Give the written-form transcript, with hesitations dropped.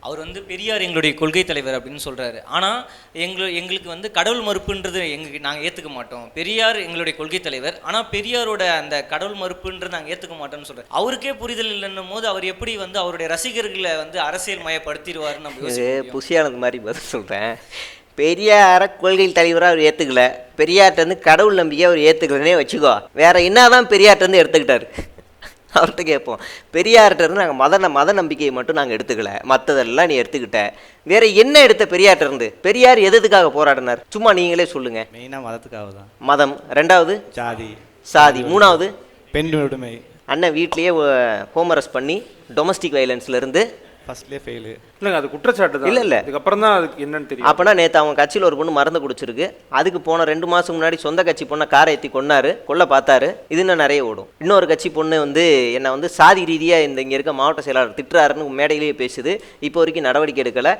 அவர் வந்து பெரியார் எங்களுடைய கொள்கை தலைவர் அப்படின்னு சொல்கிறாரு. ஆனால் எங்களுக்கு வந்து கடவுள் மறுப்புன்றது நாங்கள் ஏற்றுக்க மாட்டோம். பெரியார் எங்களுடைய கொள்கை தலைவர், ஆனால் பெரியாரோட அந்த கடவுள் மறுப்புன்றது நாங்கள் ஏற்றுக்க மாட்டோம்னு சொல்கிறார். அவருக்கே புரிதல் இல்லைன்னும் போது அவர் எப்படி வந்து அவருடைய ரசிகர்களை வந்து அரசியல் மயப்படுத்திடுவார்னு நம்ம புசியானது மாதிரி பதில் சொல்கிறேன். பெரியார கொள்கை தலைவராக அவர் ஏற்றுக்கல, பெரியார்ட்டேருந்து கடவுள் நம்பிக்கை அவர் ஏற்றுக்கலன்னே வச்சுக்கோ. வேற என்னதான் பெரியார்ட்டேருந்து எடுத்துக்கிட்டாரு அவர்கிட்ட கேட்போம். பெரியார்கிட்டருந்து நாங்கள் மத நம்பிக்கையை மட்டும் நாங்கள் எடுத்துக்கல, மற்றதெல்லாம் நீ எடுத்துக்கிட்ட. வேற என்ன எடுத்த பெரியார்ட்டேருந்து? பெரியார் எதுக்காக போராடினார்? சும்மா நீங்களே சொல்லுங்க. மெயினாக மதத்துக்காக தான். மதம். ரெண்டாவது சாதி. மூணாவது பெண் உரிமை. அண்ணன் வீட்லேயே ஹோம் அரெஸ்ட் பண்ணி டொமஸ்டிக் வயலன்ஸ்லேருந்து ஃபர்ஸ்ட்லேயே ஃபெயிலு. இல்லைங்க, அது குற்றச்சாட்டு தான். இல்லை அதுக்கப்புறம் தான் அதுக்கு என்னன்னு தெரியும். அப்போனா நேற்று அவங்க கட்சியில் ஒரு பொண்ணு மருந்து குடிச்சிருக்கு, அதுக்கு போன 2 மாதம் முன்னாடி சொந்த கட்சி பொண்ணை காரை ஏற்றி கொள்ள பார்த்தாரு. இது இன்னும் நிறைய ஓடும். இன்னொரு கட்சி பொண்ணு வந்து என்னை வந்து சாதி ரீதியாக இங்கே இருக்க மாவட்ட செயலாளர் திட்டுறாருன்னு மேடையிலேயே பேசுது. இப்போ வரைக்கும் நடவடிக்கை எடுக்கலை.